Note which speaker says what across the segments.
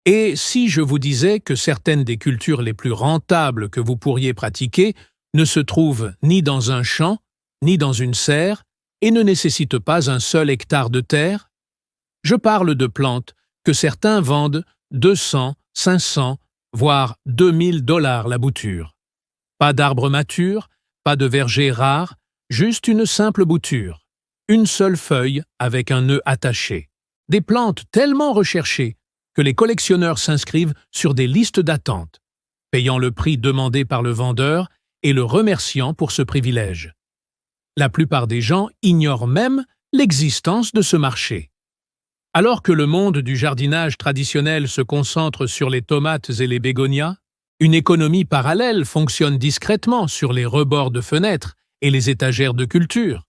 Speaker 1: Et si je vous disais que certaines des cultures les plus rentables que vous pourriez pratiquer ne se trouvent ni dans un champ, ni dans une serre, et ne nécessitent pas un seul hectare de terre? Je parle de plantes que certains vendent 200, 500, voire 2000 $ la bouture. Pas d'arbre mature, pas de verger rare, juste une simple bouture. Une seule feuille avec un nœud attaché. Des plantes tellement recherchées que les collectionneurs s'inscrivent sur des listes d'attente, payant le prix demandé par le vendeur et le remerciant pour ce privilège. La plupart des gens ignorent même l'existence de ce marché. Alors que le monde du jardinage traditionnel se concentre sur les tomates et les bégonias, une économie parallèle fonctionne discrètement sur les rebords de fenêtres et les étagères de culture.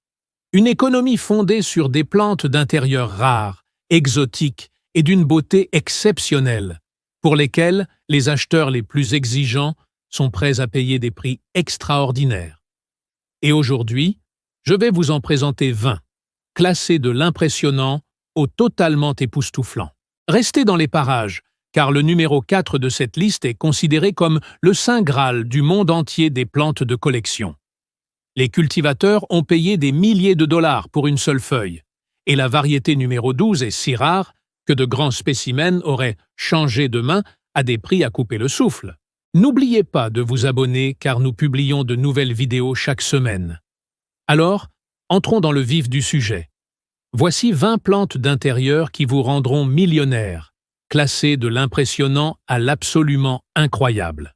Speaker 1: Une économie fondée sur des plantes d'intérieur rares, exotiques et d'une beauté exceptionnelle, pour lesquelles les acheteurs les plus exigeants sont prêts à payer des prix extraordinaires. Et aujourd'hui, je vais vous en présenter 20, classés de l'impressionnant au totalement époustouflant. Restez dans les parages, car le numéro 4 de cette liste est considéré comme le saint graal du monde entier des plantes de collection. Les cultivateurs ont payé des milliers de dollars pour une seule feuille, et la variété numéro 12 est si rare que de grands spécimens auraient changé de main à des prix à couper le souffle. N'oubliez pas de vous abonner car nous publions de nouvelles vidéos chaque semaine. Alors, entrons dans le vif du sujet. Voici 20 plantes d'intérieur qui vous rendront millionnaire, classées de l'impressionnant à l'absolument incroyable.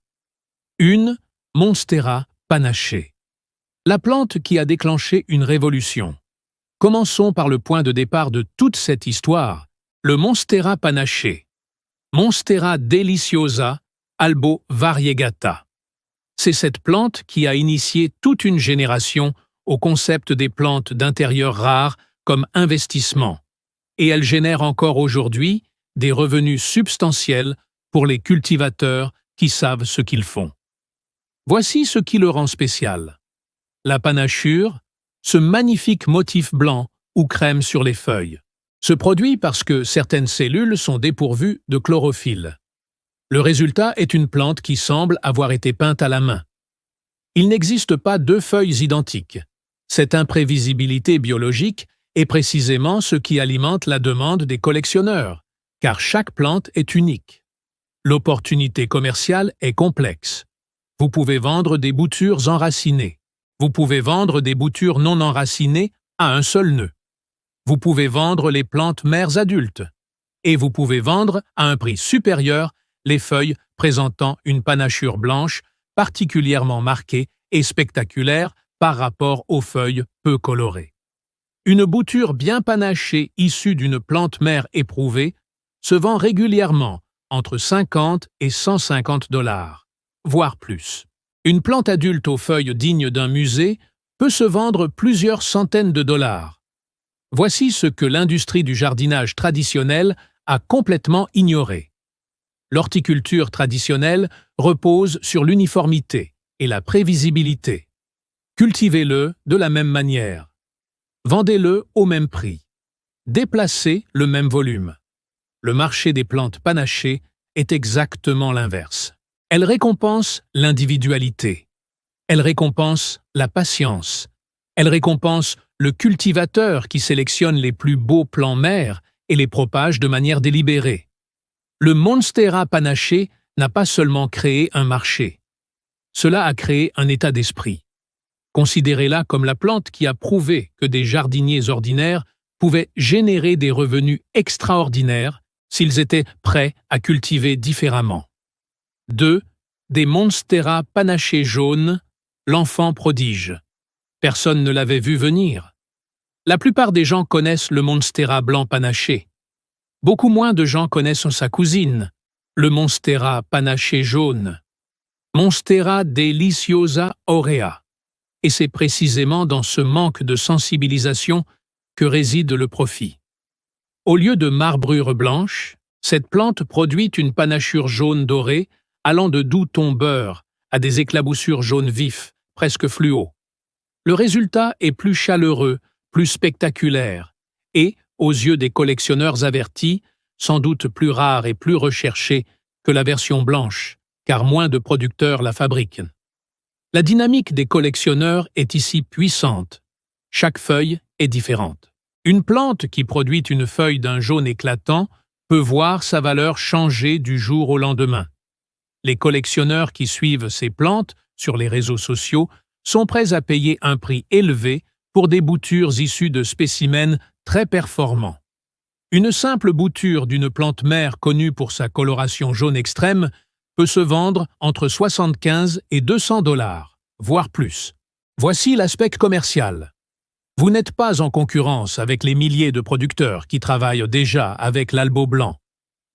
Speaker 1: 1. Monstera panachée. La plante qui a déclenché une révolution. Commençons par le point de départ de toute cette histoire, le Monstera panachée. Monstera deliciosa albo variegata. C'est cette plante qui a initié toute une génération au concept des plantes d'intérieur rares comme investissement, et elle génère encore aujourd'hui des revenus substantiels pour les cultivateurs qui savent ce qu'ils font. Voici ce qui le rend spécial. La panachure, ce magnifique motif blanc ou crème sur les feuilles, se produit parce que certaines cellules sont dépourvues de chlorophylle. Le résultat est une plante qui semble avoir été peinte à la main. Il n'existe pas deux feuilles identiques. Cette imprévisibilité biologique est précisément ce qui alimente la demande des collectionneurs, car chaque plante est unique. L'opportunité commerciale est complexe. Vous pouvez vendre des boutures enracinées. Vous pouvez vendre des boutures non enracinées à un seul nœud. Vous pouvez vendre les plantes mères adultes. Et vous pouvez vendre à un prix supérieur les feuilles présentant une panachure blanche particulièrement marquée et spectaculaire par rapport aux feuilles peu colorées. Une bouture bien panachée issue d'une plante mère éprouvée se vend régulièrement entre 50 et 150 $, voire plus. Une plante adulte aux feuilles dignes d'un musée peut se vendre plusieurs centaines de dollars. Voici ce que l'industrie du jardinage traditionnel a complètement ignoré. L'horticulture traditionnelle repose sur l'uniformité et la prévisibilité. Cultivez-le de la même manière. Vendez-le au même prix. Déplacez le même volume. Le marché des plantes panachées est exactement l'inverse. Elle récompense l'individualité. Elle récompense la patience. Elle récompense le cultivateur qui sélectionne les plus beaux plants mères et les propage de manière délibérée. Le Monstera panachée n'a pas seulement créé un marché. Cela a créé un état d'esprit. Considérez-la comme la plante qui a prouvé que des jardiniers ordinaires pouvaient générer des revenus extraordinaires s'ils étaient prêts à cultiver différemment. 2. Des Monstera panachées jaunes, l'enfant prodige. Personne ne l'avait vu venir. La plupart des gens connaissent le Monstera blanc panaché. Beaucoup moins de gens connaissent sa cousine, le Monstera panaché jaune. Monstera deliciosa aurea. Et c'est précisément dans ce manque de sensibilisation que réside le profit. Au lieu de marbrure blanche, cette plante produit une panachure jaune dorée allant de doux tons beurre à des éclaboussures jaunes vifs, presque fluo. Le résultat est plus chaleureux, plus spectaculaire, et, aux yeux des collectionneurs avertis, sans doute plus rare et plus recherchée que la version blanche, car moins de producteurs la fabriquent. La dynamique des collectionneurs est ici puissante. Chaque feuille est différente. Une plante qui produit une feuille d'un jaune éclatant peut voir sa valeur changer du jour au lendemain. Les collectionneurs qui suivent ces plantes sur les réseaux sociaux sont prêts à payer un prix élevé pour des boutures issues de spécimens très performants. Une simple bouture d'une plante mère connue pour sa coloration jaune extrême peut se vendre entre 75 et 200 $, voire plus. Voici l'aspect commercial. Vous n'êtes pas en concurrence avec les milliers de producteurs qui travaillent déjà avec l'albo blanc.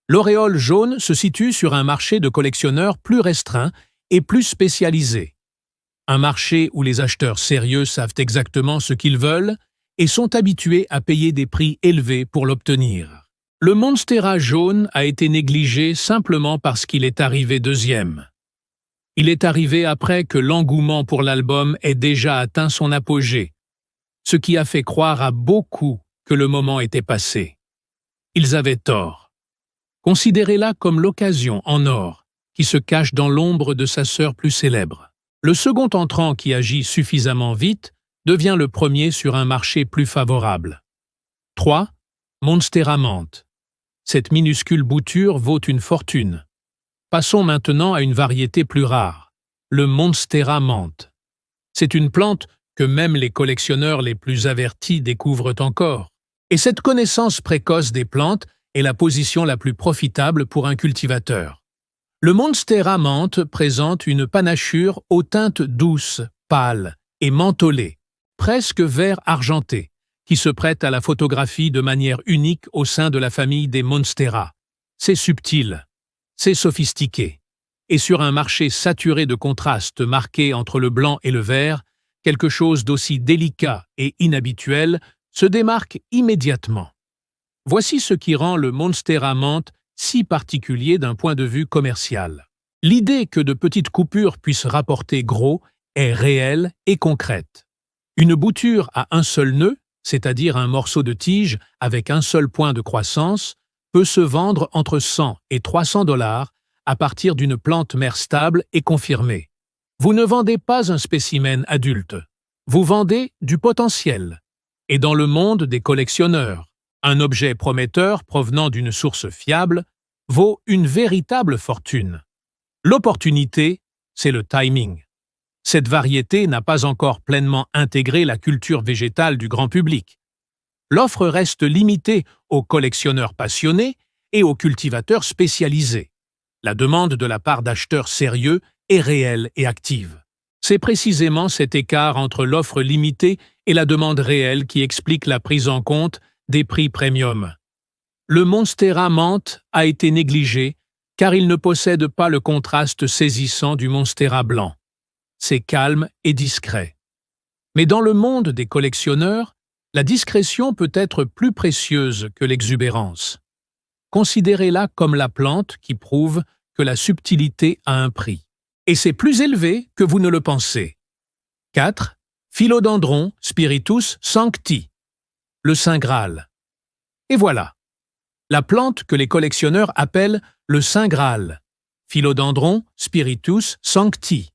Speaker 1: L'auréole jaune se situe sur un marché de collectionneurs plus restreint et plus spécialisé. Un marché où les acheteurs sérieux savent exactement ce qu'ils veulent et sont habitués à payer des prix élevés pour l'obtenir. Le Monstera jaune a été négligé simplement parce qu'il est arrivé deuxième. Il est arrivé après que l'engouement pour l'album ait déjà atteint son apogée, ce qui a fait croire à beaucoup que le moment était passé. Ils avaient tort. Considérez-la comme l'occasion en or qui se cache dans l'ombre de sa sœur plus célèbre. Le second entrant qui agit suffisamment vite devient le premier sur un marché plus favorable. 3. Monstera menthe. Cette minuscule bouture vaut une fortune. Passons maintenant à une variété plus rare, le Monstera menthe. C'est une plante que même les collectionneurs les plus avertis découvrent encore. Et cette connaissance précoce des plantes est la position la plus profitable pour un cultivateur. Le Monstera menthe présente une panachure aux teintes douces, pâles et mentholées, presque vert argenté, qui se prête à la photographie de manière unique au sein de la famille des Monstera. C'est subtil, c'est sophistiqué, et sur un marché saturé de contrastes marqués entre le blanc et le vert, quelque chose d'aussi délicat et inhabituel se démarque immédiatement. Voici ce qui rend le Monstera menthe si particulier d'un point de vue commercial. L'idée que de petites coupures puissent rapporter gros est réelle et concrète. Une bouture à un seul nœud, c'est-à-dire un morceau de tige avec un seul point de croissance, peut se vendre entre 100 et 300 $ à partir d'une plante mère stable et confirmée. Vous ne vendez pas un spécimen adulte, vous vendez du potentiel. Et dans le monde des collectionneurs, un objet prometteur provenant d'une source fiable vaut une véritable fortune. L'opportunité, c'est le timing. Cette variété n'a pas encore pleinement intégré la culture végétale du grand public. L'offre reste limitée aux collectionneurs passionnés et aux cultivateurs spécialisés. La demande de la part d'acheteurs sérieux est réelle et active. C'est précisément cet écart entre l'offre limitée et la demande réelle qui explique la prise en compte des prix premium. Le Monstera menthe a été négligé car il ne possède pas le contraste saisissant du Monstera blanc. C'est calme et discret. Mais dans le monde des collectionneurs, la discrétion peut être plus précieuse que l'exubérance. Considérez-la comme la plante qui prouve que la subtilité a un prix. Et c'est plus élevé que vous ne le pensez. 4. Philodendron spiritus sancti. Le Saint Graal. Et voilà. La plante que les collectionneurs appellent le Saint Graal. Philodendron spiritus sancti.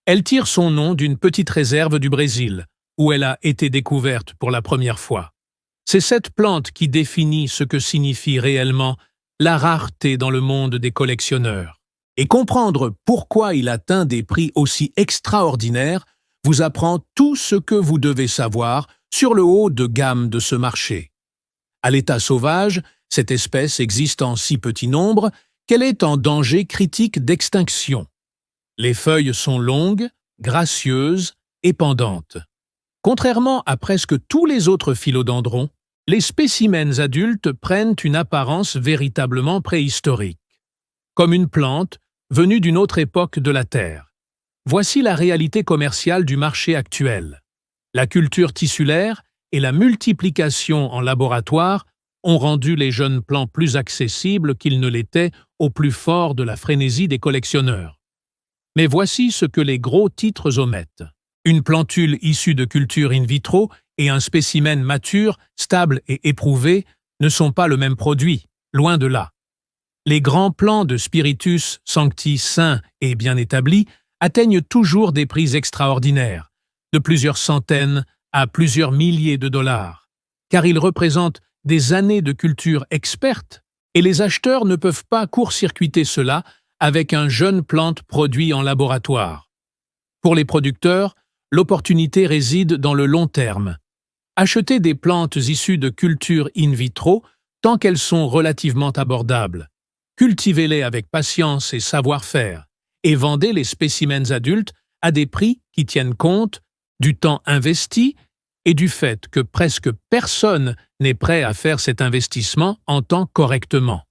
Speaker 1: Elle tire son nom d'une petite réserve du Brésil, où elle a été découverte pour la première fois. C'est cette plante qui définit ce que signifie réellement la rareté dans le monde des collectionneurs. Et comprendre pourquoi il atteint des prix aussi extraordinaires vous apprend tout ce que vous devez savoir sur le haut de gamme de ce marché. À l'état sauvage, cette espèce existe en si petit nombre qu'elle est en danger critique d'extinction. Les feuilles sont longues, gracieuses et pendantes. Contrairement à presque tous les autres philodendrons, les spécimens adultes prennent une apparence véritablement préhistorique, comme une plante venue d'une autre époque de la Terre. Voici la réalité commerciale du marché actuel. La culture tissulaire et la multiplication en laboratoire ont rendu les jeunes plants plus accessibles qu'ils ne l'étaient au plus fort de la frénésie des collectionneurs. Mais voici ce que les gros titres omettent. Une plantule issue de culture in vitro et un spécimen mature, stable et éprouvé ne sont pas le même produit. Loin de là. Les grands plants de Spiritus Sancti sains et bien établis atteignent toujours des prix extraordinaires, de plusieurs centaines à plusieurs milliers de dollars, car ils représentent des années de culture experte et les acheteurs ne peuvent pas court-circuiter cela avec un jeune plante produit en laboratoire. Pour les producteurs, l'opportunité réside dans le long terme. Achetez des plantes issues de cultures in vitro tant qu'elles sont relativement abordables. Cultivez-les avec patience et savoir-faire et vendez les spécimens adultes à des prix qui tiennent compte du temps investi et du fait que presque personne n'est prêt à faire cet investissement en temps correctement.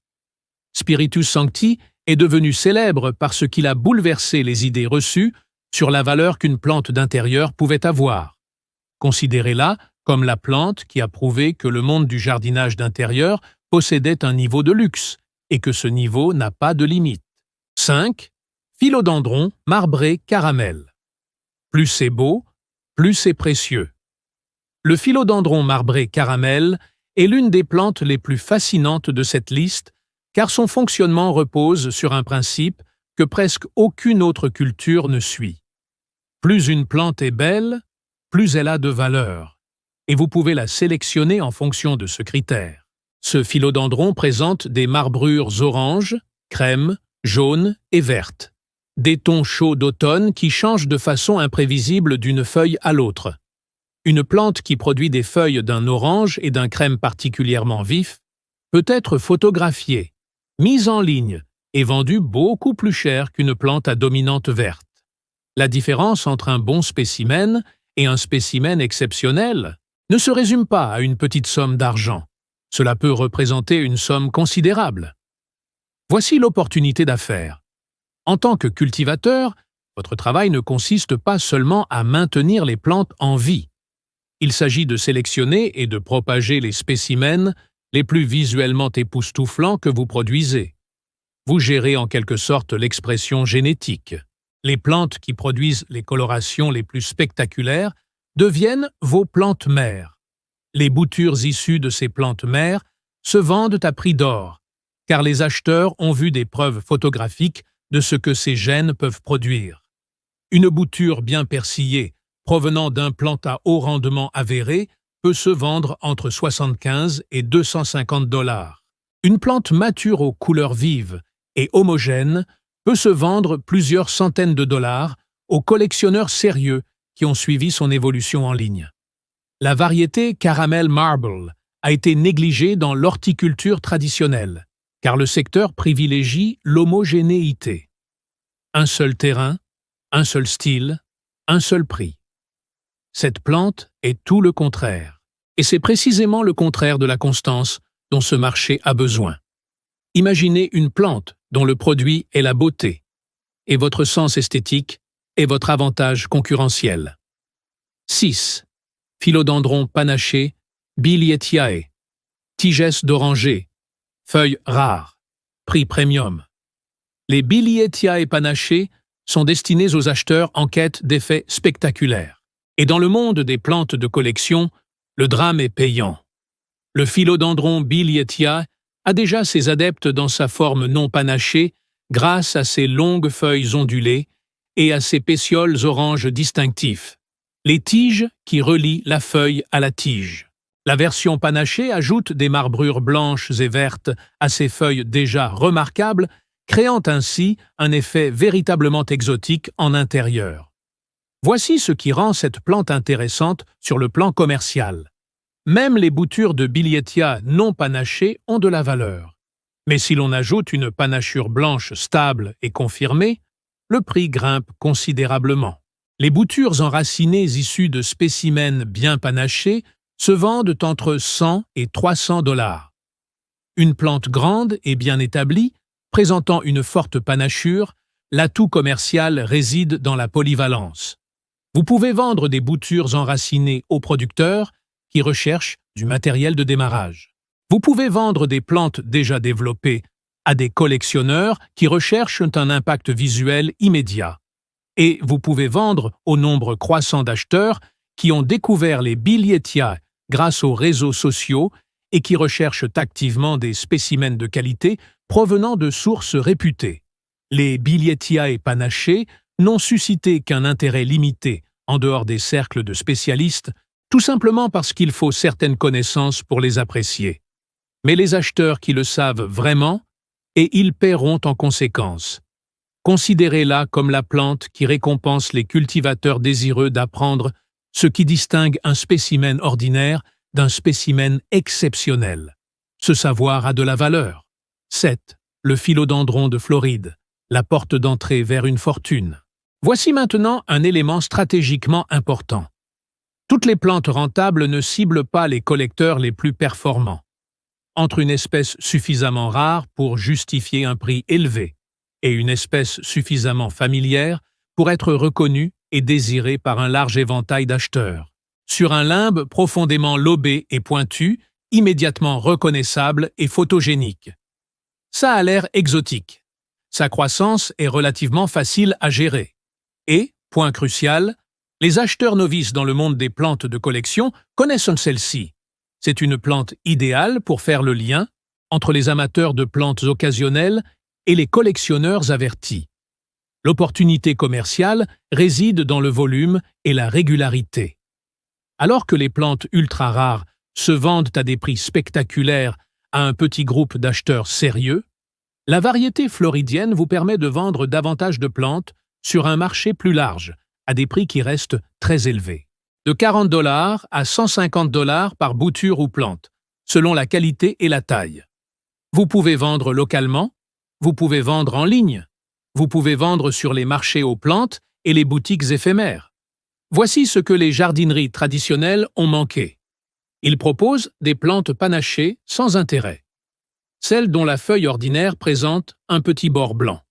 Speaker 1: Spiritus Sancti est devenu célèbre parce qu'il a bouleversé les idées reçues sur la valeur qu'une plante d'intérieur pouvait avoir. Considérez-la comme la plante qui a prouvé que le monde du jardinage d'intérieur possédait un niveau de luxe et que ce niveau n'a pas de limite. 5. Philodendron marbré caramel. Plus c'est beau, plus c'est précieux. Le philodendron marbré caramel est l'une des plantes les plus fascinantes de cette liste car son fonctionnement repose sur un principe que presque aucune autre culture ne suit. Plus une plante est belle, plus elle a de valeur, et vous pouvez la sélectionner en fonction de ce critère. Ce philodendron présente des marbrures orange, crème, jaune et verte. Des tons chauds d'automne qui changent de façon imprévisible d'une feuille à l'autre. Une plante qui produit des feuilles d'un orange et d'un crème particulièrement vif peut être photographiée, mise en ligne et vendue beaucoup plus cher qu'une plante à dominante verte. La différence entre un bon spécimen et un spécimen exceptionnel ne se résume pas à une petite somme d'argent. Cela peut représenter une somme considérable. Voici l'opportunité d'affaires. En tant que cultivateur, votre travail ne consiste pas seulement à maintenir les plantes en vie. Il s'agit de sélectionner et de propager les spécimens les plus visuellement époustouflants que vous produisez. Vous gérez en quelque sorte l'expression génétique. Les plantes qui produisent les colorations les plus spectaculaires deviennent vos plantes mères. Les boutures issues de ces plantes mères se vendent à prix d'or, car les acheteurs ont vu des preuves photographiques de ce que ces gènes peuvent produire. Une bouture bien persillée, provenant d'un plant à haut rendement avéré, peut se vendre entre 75 et 250 $. Une plante mature aux couleurs vives et homogènes peut se vendre plusieurs centaines de dollars aux collectionneurs sérieux qui ont suivi son évolution en ligne. La variété Caramel Marble a été négligée dans l'horticulture traditionnelle, car le secteur privilégie l'homogénéité. Un seul terrain, un seul style, un seul prix. Cette plante est tout le contraire, et c'est précisément le contraire de la constance dont ce marché a besoin. Imaginez une plante dont le produit est la beauté, et votre sens esthétique est votre avantage concurrentiel. 6. Philodendron panaché, Bilietiae. Tiges d'oranger. Feuilles rares. Prix premium. Les Bilietiae panachées sont destinés aux acheteurs en quête d'effets spectaculaires. Et dans le monde des plantes de collection, le drame est payant. Le philodendron Bilietiae a déjà ses adeptes dans sa forme non panachée grâce à ses longues feuilles ondulées et à ses pétioles orange distinctifs. Les tiges qui relient la feuille à la tige. La version panachée ajoute des marbrures blanches et vertes à ses feuilles déjà remarquables, créant ainsi un effet véritablement exotique en intérieur. Voici ce qui rend cette plante intéressante sur le plan commercial. Même les boutures de Bilietiae non panachées ont de la valeur. Mais si l'on ajoute une panachure blanche stable et confirmée, le prix grimpe considérablement. Les boutures enracinées issues de spécimens bien panachés se vendent entre 100 et 300 $. Une plante grande et bien établie, présentant une forte panachure, l'atout commercial réside dans la polyvalence. Vous pouvez vendre des boutures enracinées aux producteurs qui recherchent du matériel de démarrage. Vous pouvez vendre des plantes déjà développées à des collectionneurs qui recherchent un impact visuel immédiat. Et vous pouvez vendre au nombre croissant d'acheteurs qui ont découvert les Bilietiae grâce aux réseaux sociaux et qui recherchent activement des spécimens de qualité provenant de sources réputées. Les Billettiae panachées n'ont suscité qu'un intérêt limité en dehors des cercles de spécialistes, tout simplement parce qu'il faut certaines connaissances pour les apprécier. Mais les acheteurs qui le savent vraiment, et ils paieront en conséquence. Considérez-la comme la plante qui récompense les cultivateurs désireux d'apprendre ce qui distingue un spécimen ordinaire d'un spécimen exceptionnel. Ce savoir a de la valeur. 7. Le philodendron de Floride, la porte d'entrée vers une fortune. Voici maintenant un élément stratégiquement important. Toutes les plantes rentables ne ciblent pas les collecteurs les plus performants. Entre une espèce suffisamment rare pour justifier un prix élevé et une espèce suffisamment familière pour être reconnue et désirée par un large éventail d'acheteurs. Sur un limbe profondément lobé et pointu, immédiatement reconnaissable et photogénique. Ça a l'air exotique. Sa croissance est relativement facile à gérer. Et, point crucial, les acheteurs novices dans le monde des plantes de collection connaissent celle-ci. C'est une plante idéale pour faire le lien entre les amateurs de plantes occasionnelles et les collectionneurs avertis. L'opportunité commerciale réside dans le volume et la régularité. Alors que les plantes ultra rares se vendent à des prix spectaculaires à un petit groupe d'acheteurs sérieux, la variété floridienne vous permet de vendre davantage de plantes sur un marché plus large, à des prix qui restent très élevés. De 40 $ à 150 $ par bouture ou plante, selon la qualité et la taille. Vous pouvez vendre localement, vous pouvez vendre en ligne, vous pouvez vendre sur les marchés aux plantes et les boutiques éphémères. Voici ce que les jardineries traditionnelles ont manqué. Ils proposent des plantes panachées sans intérêt. Celles dont la feuille ordinaire présente un petit bord blanc.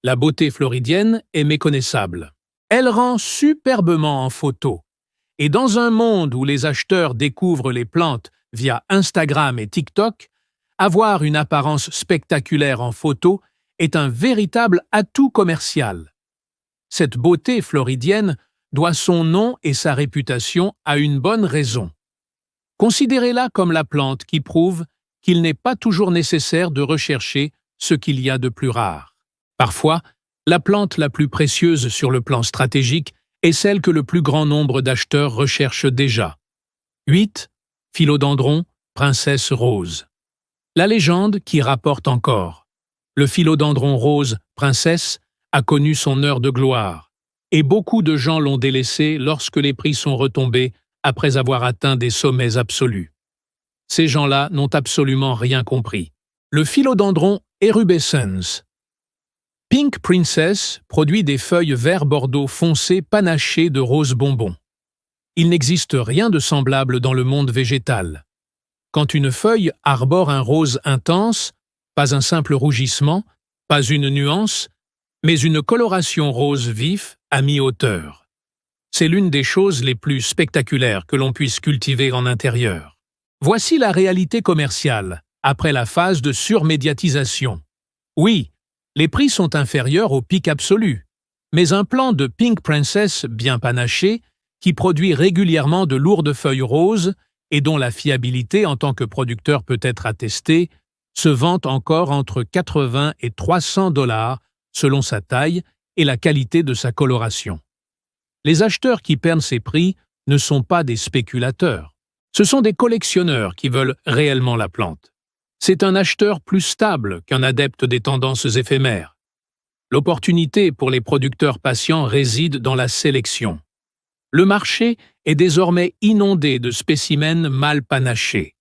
Speaker 1: La beauté floridienne est méconnaissable. Elle rend superbement en photo. Et dans un monde où les acheteurs découvrent les plantes via Instagram et TikTok, avoir une apparence spectaculaire en photo est un véritable atout commercial. Cette beauté floridienne doit son nom et sa réputation à une bonne raison. Considérez-la comme la plante qui prouve qu'il n'est pas toujours nécessaire de rechercher ce qu'il y a de plus rare. Parfois, la plante la plus précieuse sur le plan stratégique est celle que le plus grand nombre d'acheteurs recherchent déjà. 8. Philodendron, princesse rose. La légende qui rapporte encore. Le philodendron rose, princesse, a connu son heure de gloire, et beaucoup de gens l'ont délaissé lorsque les prix sont retombés après avoir atteint des sommets absolus. Ces gens-là n'ont absolument rien compris. Le philodendron erubescens. Pink Princess produit des feuilles vert bordeaux foncé panachées de rose bonbon. Il n'existe rien de semblable dans le monde végétal. Quand une feuille arbore un rose intense, pas un simple rougissement, pas une nuance, mais une coloration rose vif à mi-hauteur. C'est l'une des choses les plus spectaculaires que l'on puisse cultiver en intérieur. Voici la réalité commerciale, après la phase de surmédiatisation. Oui, les prix sont inférieurs au pic absolu, mais un plant de Pink Princess bien panaché, qui produit régulièrement de lourdes feuilles roses et dont la fiabilité en tant que producteur peut être attestée, se vend encore entre 80 et 300 $ selon sa taille et la qualité de sa coloration. Les acheteurs qui perdent ces prix ne sont pas des spéculateurs. Ce sont des collectionneurs qui veulent réellement la plante. C'est un acheteur plus stable qu'un adepte des tendances éphémères. L'opportunité pour les producteurs patients réside dans la sélection. Le marché est désormais inondé de spécimens mal panachés.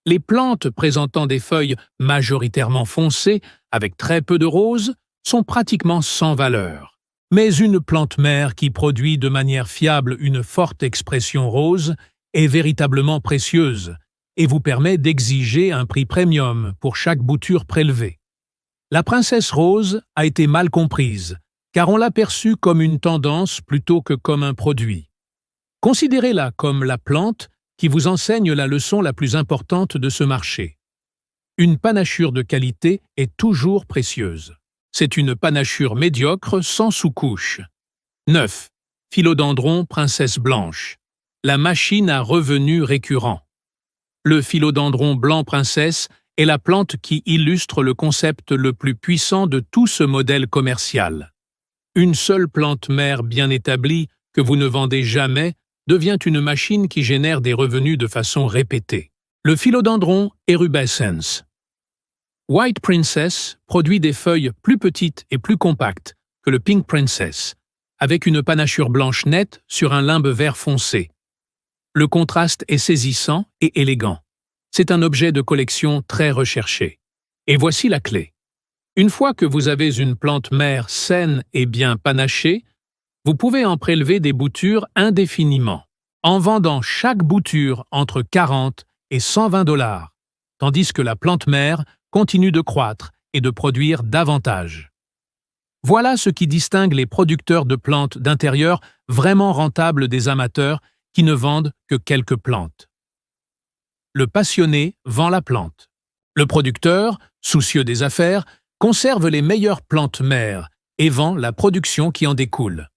Speaker 1: Les plantes présentant des feuilles majoritairement foncées, avec très peu de roses, sont pratiquement sans valeur. Mais une plante mère qui produit de manière fiable une forte expression rose est véritablement précieuse et vous permet d'exiger un prix premium pour chaque bouture prélevée. La princesse rose a été mal comprise, car on l'a perçue comme une tendance plutôt que comme un produit. Considérez-la comme la plante qui vous enseigne la leçon la plus importante de ce marché. Une panachure de qualité est toujours précieuse. C'est une panachure médiocre sans sous-couche. 9. Philodendron princesse blanche. La machine à revenus récurrents. le philodendron blanc princesse est la plante qui illustre le concept le plus puissant de tout ce modèle commercial. Une seule plante mère bien établie, que vous ne vendez jamais, devient une machine qui génère des revenus de façon répétée. Le philodendron erubescens. White Princess produit des feuilles plus petites et plus compactes que le Pink Princess, avec une panachure blanche nette sur un limbe vert foncé. Le contraste est saisissant et élégant. C'est un objet de collection très recherché. Et voici la clé. Une fois que vous avez une plante mère saine et bien panachée, vous pouvez en prélever des boutures indéfiniment, en vendant chaque bouture entre 40 et 120 $, tandis que la plante mère continue de croître et de produire davantage. Voilà ce qui distingue les producteurs de plantes d'intérieur vraiment rentables des amateurs qui ne vendent que quelques plantes. Le passionné vend la plante. Le producteur, soucieux des affaires, conserve les meilleures plantes mères et vend la production qui en découle.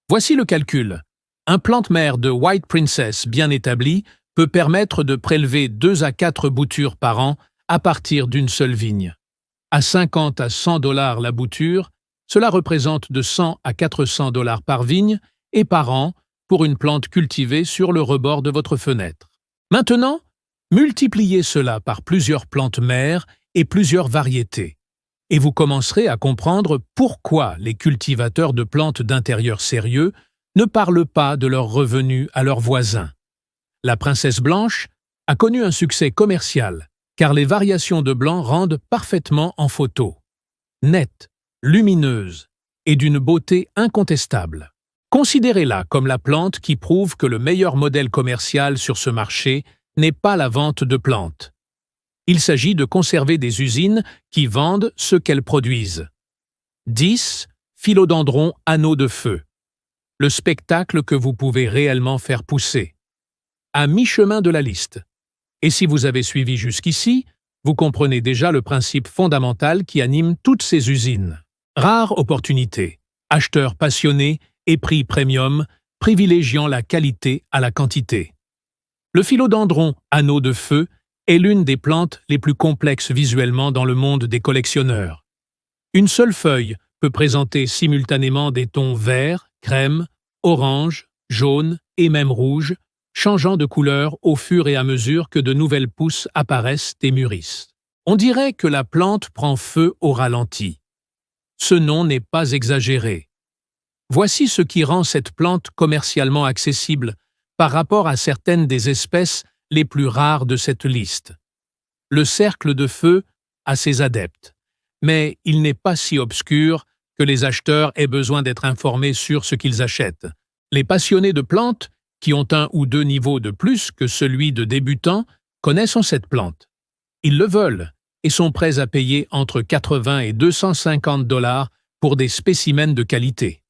Speaker 1: Voici le calcul. Un plante mère de White Princess bien établi peut permettre de prélever 2 à 4 boutures par an à partir d'une seule vigne. À 50 à 100 $ la bouture, cela représente de 100 à 400 $ par vigne et par an pour une plante cultivée sur le rebord de votre fenêtre. Maintenant, multipliez cela par plusieurs plantes mères et plusieurs variétés, et vous commencerez à comprendre pourquoi les cultivateurs de plantes d'intérieur sérieux ne parlent pas de leurs revenus à leurs voisins. La princesse blanche a connu un succès commercial, car les variations de blanc rendent parfaitement en photo. Nette, lumineuse et d'une beauté incontestable. Considérez-la comme la plante qui prouve que le meilleur modèle commercial sur ce marché n'est pas la vente de plantes. Il s'agit de conserver des usines qui vendent ce qu'elles produisent. 10. Philodendron anneau de feu. Le spectacle que vous pouvez réellement faire pousser. À mi-chemin de la liste. Et si vous avez suivi jusqu'ici, vous comprenez déjà le principe fondamental qui anime toutes ces usines. Rare opportunité, acheteurs passionnés et prix premium, privilégiant la qualité à la quantité. Le philodendron anneau de feu est l'une des plantes les plus complexes visuellement dans le monde des collectionneurs. Une seule feuille peut présenter simultanément des tons vert, crème, orange, jaune et même rouge, changeant de couleur au fur et à mesure que de nouvelles pousses apparaissent et mûrissent. On dirait que la plante prend feu au ralenti. Ce nom n'est pas exagéré. Voici ce qui rend cette plante commercialement accessible par rapport à certaines des espèces les plus rares de cette liste. Le cercle de feu a ses adeptes, mais il n'est pas si obscur que les acheteurs aient besoin d'être informés sur ce qu'ils achètent. Les passionnés de plantes, qui ont 1 ou 2 niveaux de plus que celui de débutants, connaissent cette plante. Ils le veulent et sont prêts à payer entre 80 et 250 $ pour des spécimens de qualité.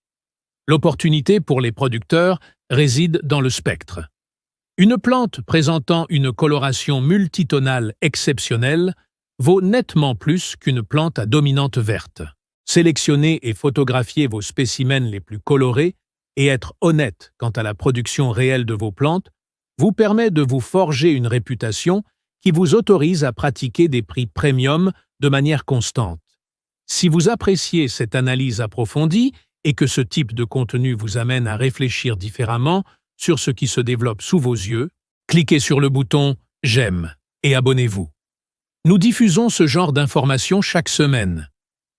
Speaker 1: L'opportunité pour les producteurs réside dans le spectre. Une plante présentant une coloration multitonale exceptionnelle vaut nettement plus qu'une plante à dominante verte. Sélectionnez et photographiez vos spécimens les plus colorés et être honnête quant à la production réelle de vos plantes vous permet de vous forger une réputation qui vous autorise à pratiquer des prix premium de manière constante. Si vous appréciez cette analyse approfondie et que ce type de contenu vous amène à réfléchir différemment sur ce qui se développe sous vos yeux, cliquez sur le bouton « J'aime » et abonnez-vous. Nous diffusons ce genre d'informations chaque semaine.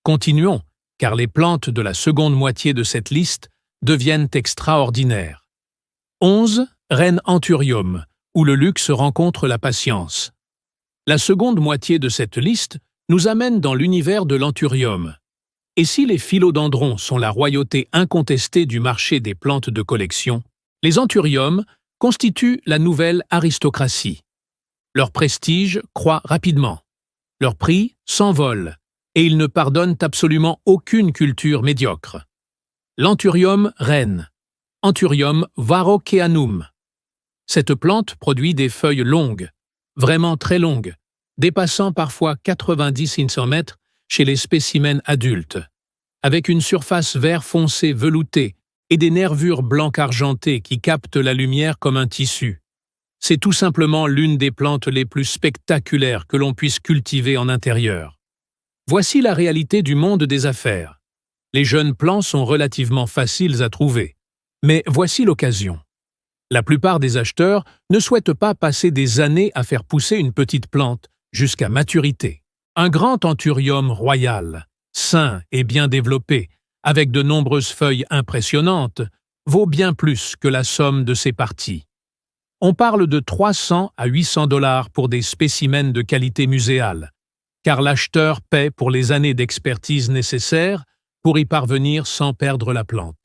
Speaker 1: Continuons, car les plantes de la seconde moitié de cette liste deviennent extraordinaires. 11. Reine Anthurium, où le luxe rencontre la patience. La seconde moitié de cette liste nous amène dans l'univers de l'anthurium. Et si les philodendrons sont la royauté incontestée du marché des plantes de collection, les anthuriums constituent la nouvelle aristocratie. Leur prestige croît rapidement. Leur prix s'envole et ils ne pardonnent absolument aucune culture médiocre. L'anthurium reine, Anthurium varrocaeanum. Cette plante produit des feuilles longues, vraiment très longues, dépassant parfois 90 cm chez les spécimens adultes, avec une surface vert foncé velouté et des nervures blanc argenté qui captent la lumière comme un tissu. C'est tout simplement l'une des plantes les plus spectaculaires que l'on puisse cultiver en intérieur. Voici la réalité du monde des affaires. Les jeunes plants sont relativement faciles à trouver. Mais voici l'occasion. La plupart des acheteurs ne souhaitent pas passer des années à faire pousser une petite plante jusqu'à maturité. Un grand anthurium royal, sain et bien développé, avec de nombreuses feuilles impressionnantes, vaut bien plus que la somme de ses parties. On parle de 300 à 800 $ pour des spécimens de qualité muséale, car l'acheteur paie pour les années d'expertise nécessaires pour y parvenir sans perdre la plante.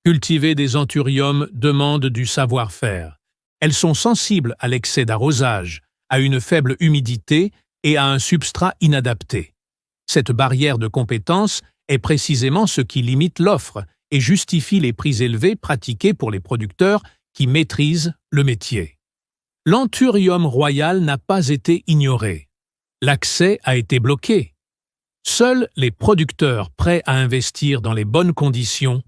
Speaker 1: Cultiver des anthuriums demande du savoir-faire. Elles sont sensibles à l'excès d'arrosage, à une faible humidité et à un substrat inadapté. Cette barrière de compétence est précisément ce qui limite l'offre et justifie les prix élevés pratiqués pour les producteurs qui maîtrisent le métier. L'anthurium royal n'a pas été ignoré. L'accès a été bloqué. Seuls les producteurs prêts à investir dans les bonnes conditions,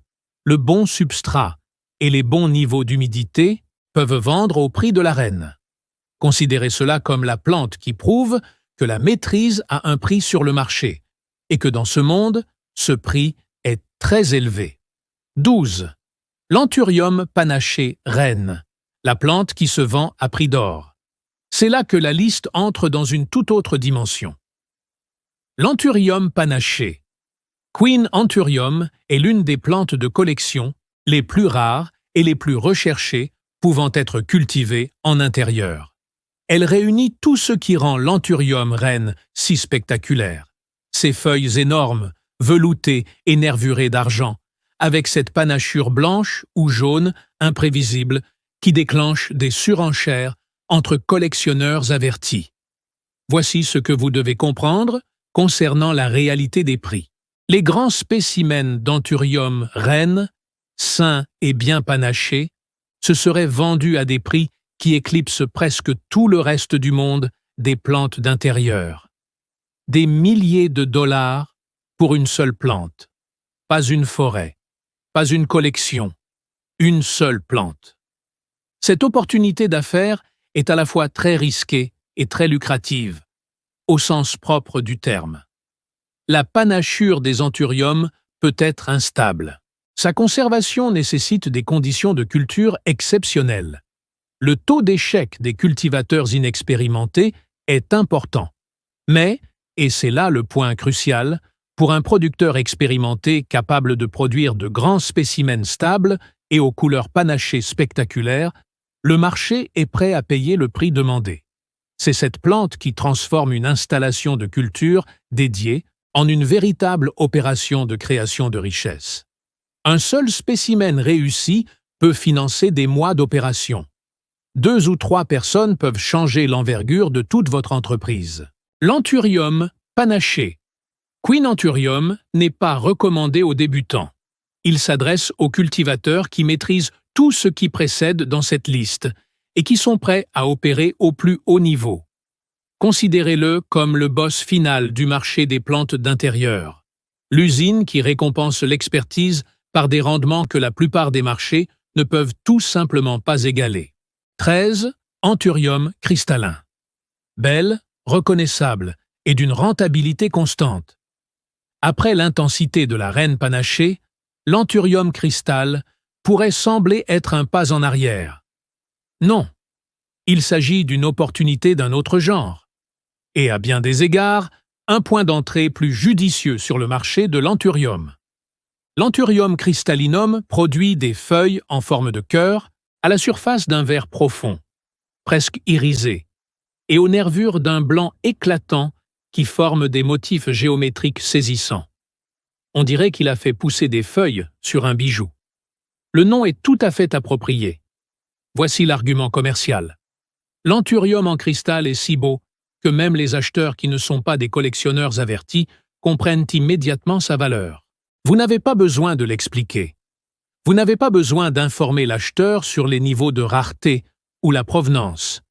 Speaker 1: le bon substrat et les bons niveaux d'humidité peuvent vendre au prix de la reine. Considérez cela comme la plante qui prouve que la maîtrise a un prix sur le marché et que dans ce monde, ce prix est très élevé. 12. L'anthurium panaché reine, la plante qui se vend à prix d'or. C'est là que la liste entre dans une toute autre dimension. L'anthurium panaché. Queen Anthurium est l'une des plantes de collection les plus rares et les plus recherchées pouvant être cultivées en intérieur. Elle réunit tout ce qui rend l'anthurium reine si spectaculaire. Ses feuilles énormes, veloutées et nervurées d'argent, avec cette panachure blanche ou jaune imprévisible qui déclenche des surenchères entre collectionneurs avertis. Voici ce que vous devez comprendre concernant la réalité des prix. Les grands spécimens d'anthurium reine, sains et bien panachés, se seraient vendus à des prix qui éclipsent presque tout le reste du monde des plantes d'intérieur. Des milliers de dollars pour une seule plante. Pas une forêt, pas une collection, une seule plante. Cette opportunité d'affaires est à la fois très risquée et très lucrative, au sens propre du terme. La panachure des anthuriums peut être instable. Sa conservation nécessite des conditions de culture exceptionnelles. Le taux d'échec des cultivateurs inexpérimentés est important. Mais, et c'est là le point crucial, pour un producteur expérimenté capable de produire de grands spécimens stables et aux couleurs panachées spectaculaires, le marché est prêt à payer le prix demandé. C'est cette plante qui transforme une installation de culture dédiée en une véritable opération de création de richesse. Un seul spécimen réussi peut financer des mois d'opération. 2 ou 3 personnes peuvent changer l'envergure de toute votre entreprise. L'anthurium panaché. Queen Anthurium n'est pas recommandé aux débutants. Il s'adresse aux cultivateurs qui maîtrisent tout ce qui précède dans cette liste et qui sont prêts à opérer au plus haut niveau. Considérez-le comme le boss final du marché des plantes d'intérieur, l'usine qui récompense l'expertise par des rendements que la plupart des marchés ne peuvent tout simplement pas égaler. 13. Anthurium cristallin. Belle, reconnaissable et d'une rentabilité constante. Après l'intensité de la reine panachée, l'anthurium cristal pourrait sembler être un pas en arrière. Non, il s'agit d'une opportunité d'un autre genre. Et à bien des égards, un point d'entrée plus judicieux sur le marché de l'anthurium. L'anthurium cristallinum produit des feuilles en forme de cœur à la surface d'un vert profond, presque irisé, et aux nervures d'un blanc éclatant qui forme des motifs géométriques saisissants. On dirait qu'il a fait pousser des feuilles sur un bijou. Le nom est tout à fait approprié. Voici l'argument commercial. L'anthurium en cristal est si beau que même les acheteurs qui ne sont pas des collectionneurs avertis comprennent immédiatement sa valeur. Vous n'avez pas besoin de l'expliquer. Vous n'avez pas besoin d'informer l'acheteur sur les niveaux de rareté ou la provenance.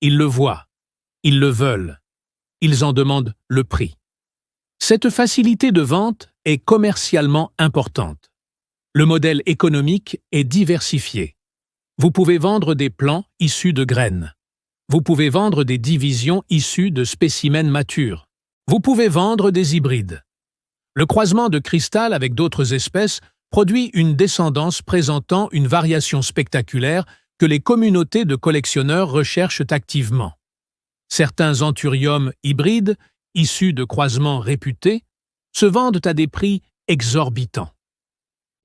Speaker 1: Ils le voient, ils le veulent, ils en demandent le prix. Cette facilité de vente est commercialement importante. Le modèle économique est diversifié. Vous pouvez vendre des plants issus de graines. Vous pouvez vendre des divisions issues de spécimens matures. Vous pouvez vendre des hybrides. Le croisement de cristal avec d'autres espèces produit une descendance présentant une variation spectaculaire que les communautés de collectionneurs recherchent activement. Certains anthuriums hybrides, issus de croisements réputés, se vendent à des prix exorbitants.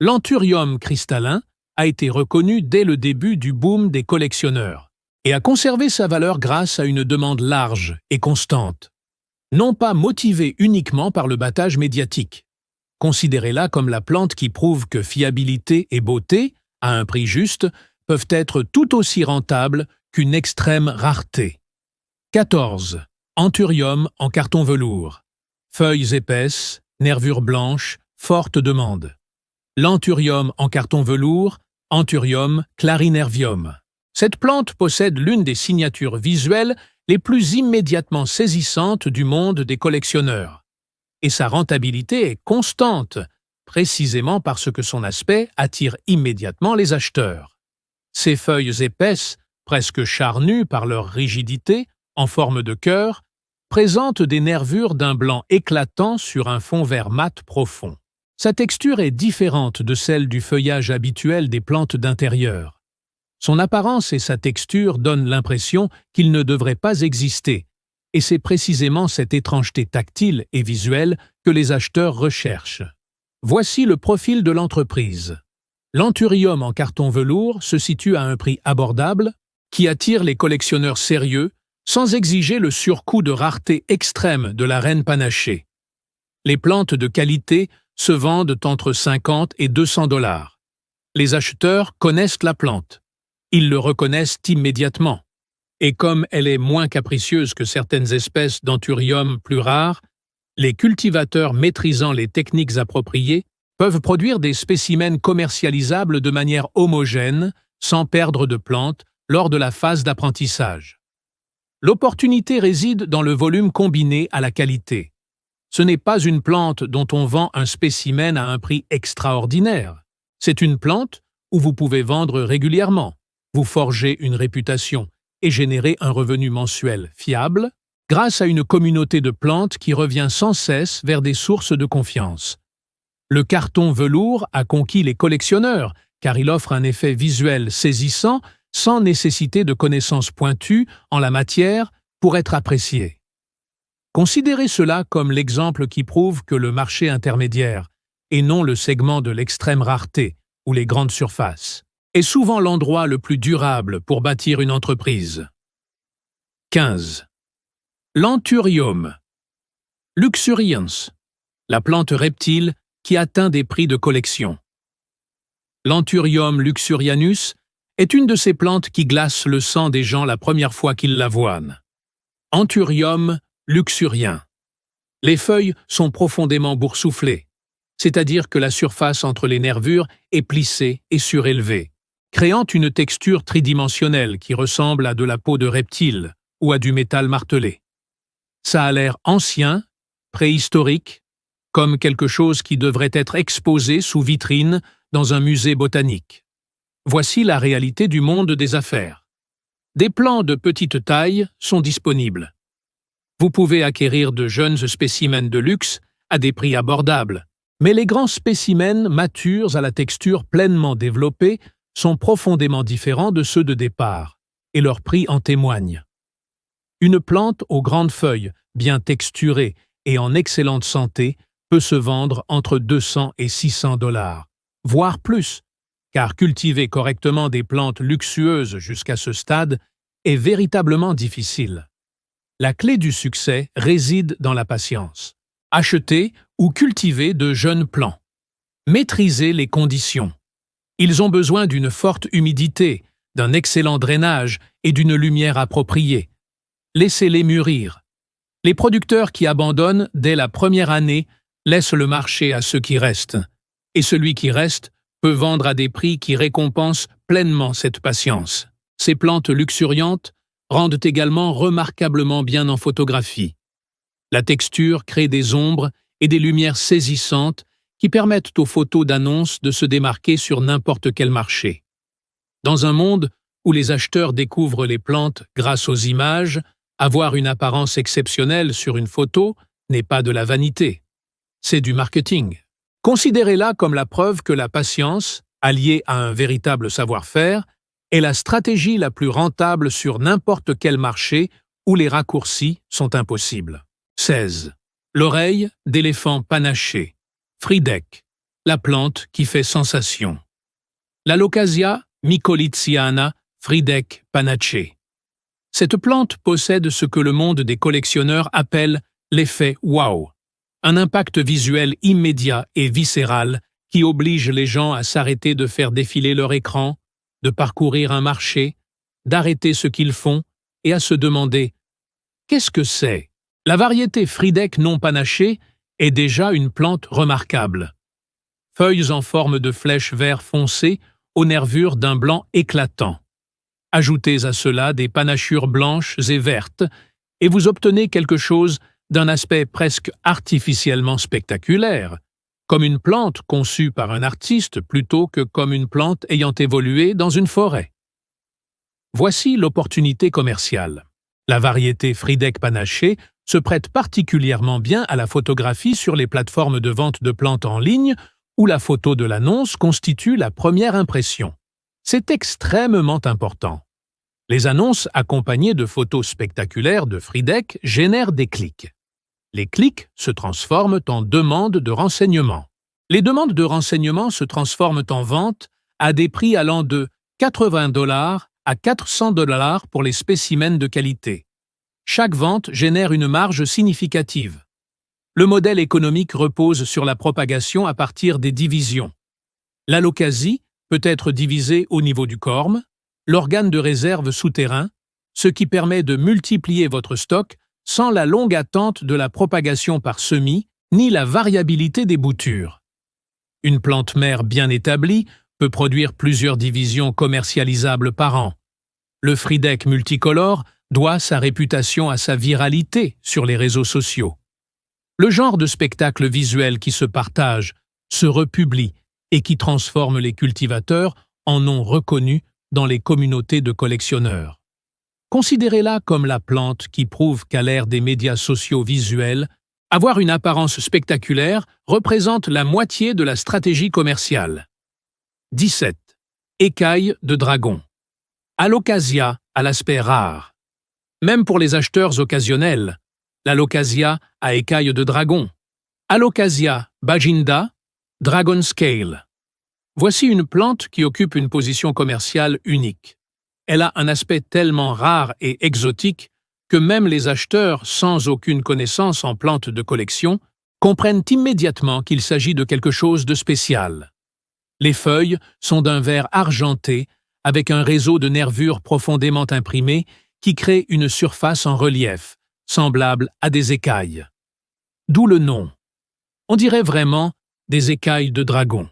Speaker 1: L'anthurium cristallin a été reconnu dès le début du boom des collectionneurs et a conservé sa valeur grâce à une demande large et constante, non pas motivée uniquement par le battage médiatique. Considérez-la comme la plante qui prouve que fiabilité et beauté, à un prix juste, peuvent être tout aussi rentables qu'une extrême rareté. 14. Anthurium en carton velours. Feuilles épaisses, nervures blanches, forte demande. L'anthurium en carton velours, Anthurium clarinervium. Cette plante possède l'une des signatures visuelles les plus immédiatement saisissantes du monde des collectionneurs. Et sa rentabilité est constante, précisément parce que son aspect attire immédiatement les acheteurs. Ses feuilles épaisses, presque charnues par leur rigidité, en forme de cœur, présentent des nervures d'un blanc éclatant sur un fond vert mat profond. Sa texture est différente de celle du feuillage habituel des plantes d'intérieur. Son apparence et sa texture donnent l'impression qu'il ne devrait pas exister, et c'est précisément cette étrangeté tactile et visuelle que les acheteurs recherchent. Voici le profil de l'entreprise. L'anthurium en carton velours se situe à un prix abordable, qui attire les collectionneurs sérieux, sans exiger le surcoût de rareté extrême de la reine panachée. Les plantes de qualité se vendent entre 50 et 200 $. Les acheteurs connaissent la plante. Ils le reconnaissent immédiatement. Et comme elle est moins capricieuse que certaines espèces d'anthurium plus rares, les cultivateurs maîtrisant les techniques appropriées peuvent produire des spécimens commercialisables de manière homogène, sans perdre de plantes, lors de la phase d'apprentissage. L'opportunité réside dans le volume combiné à la qualité. Ce n'est pas une plante dont on vend un spécimen à un prix extraordinaire. C'est une plante où vous pouvez vendre régulièrement, vous forger une réputation et générer un revenu mensuel fiable grâce à une communauté de plantes qui revient sans cesse vers des sources de confiance. Le carton velours a conquis les collectionneurs car il offre un effet visuel saisissant sans nécessiter de connaissances pointues en la matière pour être apprécié. Considérez cela comme l'exemple qui prouve que le marché intermédiaire, et non le segment de l'extrême rareté ou les grandes surfaces, est souvent l'endroit le plus durable pour bâtir une entreprise. 15. L'anthurium. Luxurians, la plante reptile qui atteint des prix de collection. L'Anthurium luxurianus est une de ces plantes qui glacent le sang des gens la première fois qu'ils la voient. Anthurium luxurien. Les feuilles sont profondément boursouflées, c'est-à-dire que la surface entre les nervures est plissée et surélevée, créant une texture tridimensionnelle qui ressemble à de la peau de reptile ou à du métal martelé. Ça a l'air ancien, préhistorique, comme quelque chose qui devrait être exposé sous vitrine dans un musée botanique. Voici la réalité du monde des affaires. Des plants de petite taille sont disponibles. Vous pouvez acquérir de jeunes spécimens de luxe à des prix abordables, mais les grands spécimens matures à la texture pleinement développée sont profondément différents de ceux de départ, et leur prix en témoigne. Une plante aux grandes feuilles, bien texturée et en excellente santé, peut se vendre entre 200 et 600 $, voire plus, car cultiver correctement des plantes luxueuses jusqu'à ce stade est véritablement difficile. La clé du succès réside dans la patience. Acheter ou cultiver de jeunes plants. Maîtriser les conditions. Ils ont besoin d'une forte humidité, d'un excellent drainage et d'une lumière appropriée. Laissez-les mûrir. Les producteurs qui abandonnent dès la première année laissent le marché à ceux qui restent. Et celui qui reste peut vendre à des prix qui récompensent pleinement cette patience. Ces plantes luxuriantes rendent également remarquablement bien en photographie. La texture crée des ombres et des lumières saisissantes qui permettent aux photos d'annonce de se démarquer sur n'importe quel marché. Dans un monde où les acheteurs découvrent les plantes grâce aux images, avoir une apparence exceptionnelle sur une photo n'est pas de la vanité. C'est du marketing. Considérez-la comme la preuve que la patience, alliée à un véritable savoir-faire, est la stratégie la plus rentable sur n'importe quel marché où les raccourcis sont impossibles. 16. L'oreille d'éléphant panaché. Frydek, la plante qui fait sensation. L'Alocasia mycolitziana Frydek panaché. Cette plante possède ce que le monde des collectionneurs appelle l'effet wow, un impact visuel immédiat et viscéral qui oblige les gens à s'arrêter de faire défiler leur écran, de parcourir un marché, d'arrêter ce qu'ils font et à se demander « Qu'est-ce que c'est ?» La variété Frydek non panachée est déjà une plante remarquable. Feuilles en forme de flèche vert foncé aux nervures d'un blanc éclatant. Ajoutez à cela des panachures blanches et vertes et vous obtenez quelque chose d'un aspect presque artificiellement spectaculaire, comme une plante conçue par un artiste plutôt que comme une plante ayant évolué dans une forêt. Voici l'opportunité commerciale. La variété Frydek panaché se prête particulièrement bien à la photographie sur les plateformes de vente de plantes en ligne où la photo de l'annonce constitue la première impression. C'est extrêmement important. Les annonces accompagnées de photos spectaculaires de Frydek génèrent des clics. Les clics se transforment en demandes de renseignements. Les demandes de renseignements se transforment en ventes à des prix allant de 80 $ à 400 $ pour les spécimens de qualité. Chaque vente génère une marge significative. Le modèle économique repose sur la propagation à partir des divisions. L'alocasie peut être divisée au niveau du corme, l'organe de réserve souterrain, ce qui permet de multiplier votre stock sans la longue attente de la propagation par semis ni la variabilité des boutures. Une plante mère bien établie peut produire plusieurs divisions commercialisables par an. Le Frydek multicolore doit sa réputation à sa viralité sur les réseaux sociaux. Le genre de spectacle visuel qui se partage, se republie et qui transforme les cultivateurs en ont reconnu dans les communautés de collectionneurs. Considérez-la comme la plante qui prouve qu'à l'ère des médias sociaux visuels, avoir une apparence spectaculaire représente la moitié de la stratégie commerciale. 17. Écaille de dragon. Alocasia à l'aspect rare. Même pour les acheteurs occasionnels, l'Alocasia à écaille de dragon. Alocasia bajinda, Dragon Scale. Voici une plante qui occupe une position commerciale unique. Elle a un aspect tellement rare et exotique que même les acheteurs sans aucune connaissance en plantes de collection comprennent immédiatement qu'il s'agit de quelque chose de spécial. Les feuilles sont d'un vert argenté avec un réseau de nervures profondément imprimées qui crée une surface en relief, semblable à des écailles. D'où le nom. On dirait vraiment des écailles de dragon.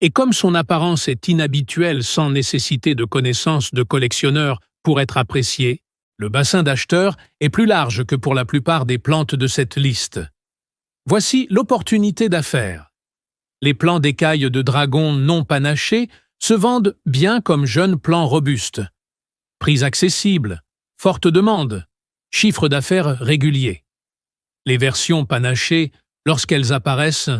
Speaker 1: Et comme son apparence est inhabituelle sans nécessité de connaissances de collectionneurs pour être appréciée, le bassin d'acheteurs est plus large que pour la plupart des plantes de cette liste. Voici l'opportunité d'affaires. Les plants d'écailles de dragon non panachés se vendent bien comme jeunes plants robustes. Prix accessible, forte demande, chiffre d'affaires régulier. Les versions panachées, lorsqu'elles apparaissent,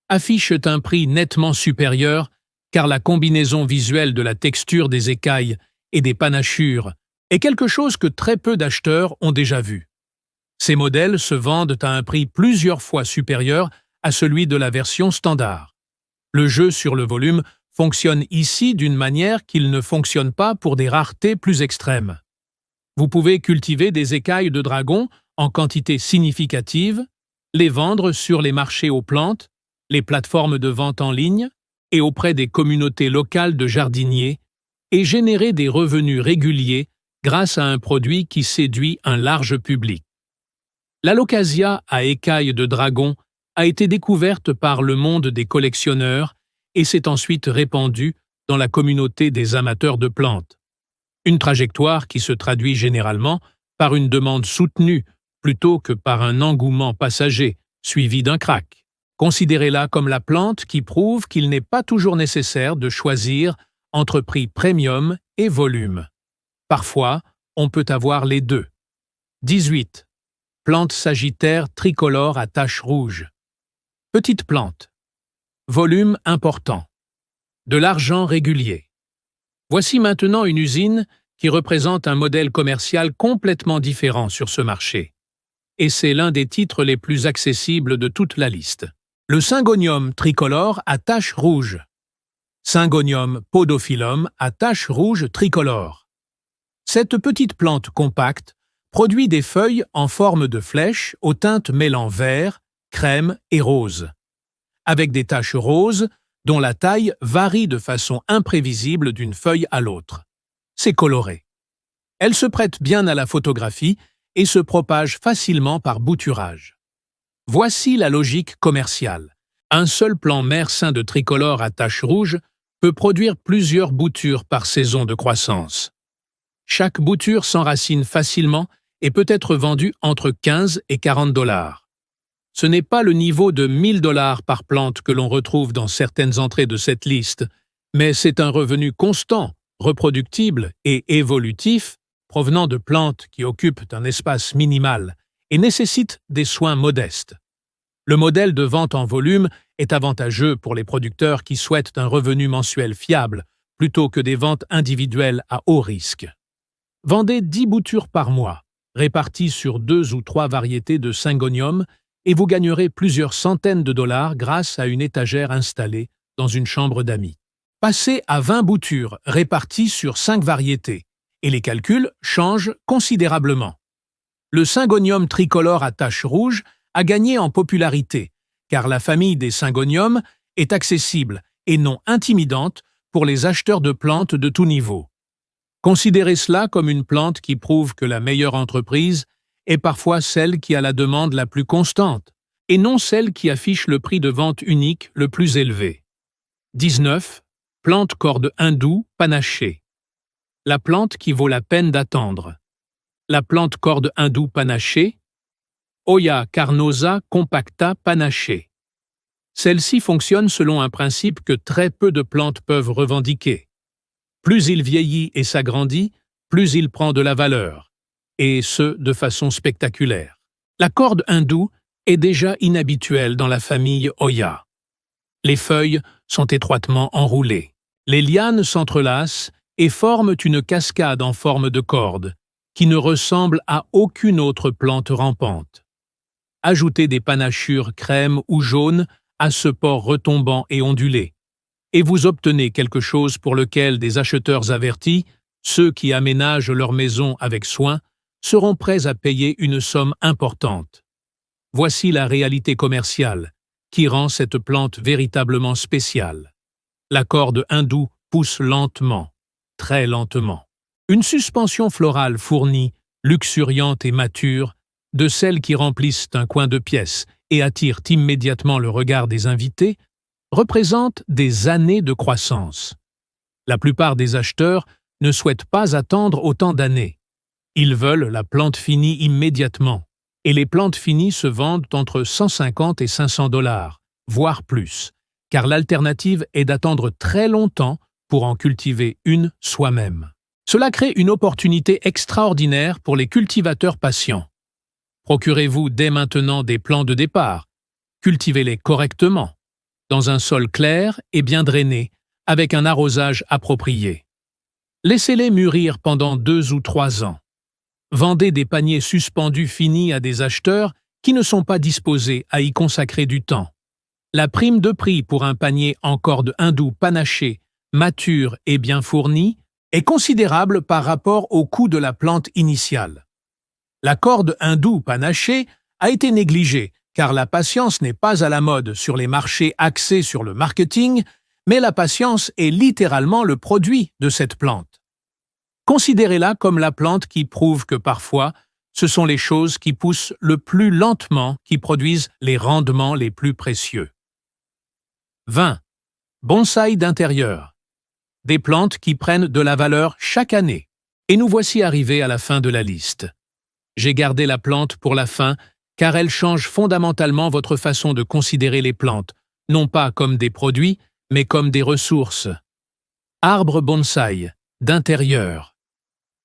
Speaker 1: affichent un prix nettement supérieur car la combinaison visuelle de la texture des écailles et des panachures est quelque chose que très peu d'acheteurs ont déjà vu. Ces modèles se vendent à un prix plusieurs fois supérieur à celui de la version standard. Le jeu sur le volume fonctionne ici d'une manière qu'il ne fonctionne pas pour des raretés plus extrêmes. Vous pouvez cultiver des écailles de dragon en quantité significative, les vendre sur les marchés aux plantes, les plateformes de vente en ligne et auprès des communautés locales de jardiniers et générer des revenus réguliers grâce à un produit qui séduit un large public. L'Alocasia à écailles de dragon a été découverte par le monde des collectionneurs et s'est ensuite répandue dans la communauté des amateurs de plantes. Une trajectoire qui se traduit généralement par une demande soutenue plutôt que par un engouement passager, suivi d'un krach. Considérez-la comme la plante qui prouve qu'il n'est pas toujours nécessaire de choisir entre prix premium et volume. Parfois, on peut avoir les deux. 18. Plante sagittaire tricolore à taches rouges. Petite plante. Volume important. De l'argent régulier. Voici maintenant une usine qui représente un modèle commercial complètement différent sur ce marché. Et c'est l'un des titres les plus accessibles de toute la liste. Le Syngonium tricolore à taches rouges. Syngonium podophyllum à taches rouges tricolores. Cette petite plante compacte produit des feuilles en forme de flèche aux teintes mêlant vert, crème et rose, avec des taches roses dont la taille varie de façon imprévisible d'une feuille à l'autre. C'est coloré. Elle se prête bien à la photographie et se propage facilement par bouturage. Voici la logique commerciale. Un seul plant mère-saint de tricolore à taches rouges peut produire plusieurs boutures par saison de croissance. Chaque bouture s'enracine facilement et peut être vendue entre 15 et 40 $. Ce n'est pas le niveau de 1000 $ par plante que l'on retrouve dans certaines entrées de cette liste, mais c'est un revenu constant, reproductible et évolutif, provenant de plantes qui occupent un espace minimal et nécessitent des soins modestes. Le modèle de vente en volume est avantageux pour les producteurs qui souhaitent un revenu mensuel fiable, plutôt que des ventes individuelles à haut risque. Vendez 10 boutures par mois, réparties sur 2 ou 3 variétés de Syngonium, et vous gagnerez plusieurs centaines de dollars grâce à une étagère installée dans une chambre d'amis. Passez à 20 boutures réparties sur 5 variétés, et les calculs changent considérablement. Le Syngonium tricolore à taches rouges a gagné en popularité, car la famille des Syngonium est accessible et non intimidante pour les acheteurs de plantes de tout niveau. Considérez cela comme une plante qui prouve que la meilleure entreprise est parfois celle qui a la demande la plus constante, et non celle qui affiche le prix de vente unique le plus élevé. 19. Plante corde hindoue panachée. La plante qui vaut la peine d'attendre. La plante corde hindoue panachée, Hoya carnosa compacta panachée. Celle-ci fonctionne selon un principe que très peu de plantes peuvent revendiquer. Plus il vieillit et s'agrandit, plus il prend de la valeur, et ce, de façon spectaculaire. La corde hindoue est déjà inhabituelle dans la famille Hoya. Les feuilles sont étroitement enroulées. Les lianes s'entrelacent et forment une cascade en forme de corde, qui ne ressemble à aucune autre plante rampante. Ajoutez des panachures crème ou jaune à ce port retombant et ondulé, et vous obtenez quelque chose pour lequel des acheteurs avertis, ceux qui aménagent leur maison avec soin, seront prêts à payer une somme importante. Voici la réalité commerciale, qui rend cette plante véritablement spéciale. La corde hindoue pousse lentement, très lentement. Une suspension florale fournie, luxuriante et mature, de celles qui remplissent un coin de pièce et attirent immédiatement le regard des invités, représente des années de croissance. La plupart des acheteurs ne souhaitent pas attendre autant d'années. Ils veulent la plante finie immédiatement, et les plantes finies se vendent entre 150 et 500 $, voire plus, car l'alternative est d'attendre très longtemps pour en cultiver une soi-même. Cela crée une opportunité extraordinaire pour les cultivateurs patients. Procurez-vous dès maintenant des plants de départ, cultivez-les correctement, dans un sol clair et bien drainé, avec un arrosage approprié. Laissez-les mûrir pendant 2 ou 3 ans. Vendez des paniers suspendus finis à des acheteurs qui ne sont pas disposés à y consacrer du temps. La prime de prix pour un panier en corde hindoue panaché, mature et bien fourni est considérable par rapport au coût de la plante initiale. La corde hindoue panachée a été négligée car la patience n'est pas à la mode sur les marchés axés sur le marketing, mais la patience est littéralement le produit de cette plante. Considérez-la comme la plante qui prouve que parfois, ce sont les choses qui poussent le plus lentement qui produisent les rendements les plus précieux. 20. Bonsaï d'intérieur. Des plantes qui prennent de la valeur chaque année. Et nous voici arrivés à la fin de la liste. J'ai gardé la plante pour la fin car elle change fondamentalement votre façon de considérer les plantes, non pas comme des produits, mais comme des ressources. Arbre bonsaï, d'intérieur.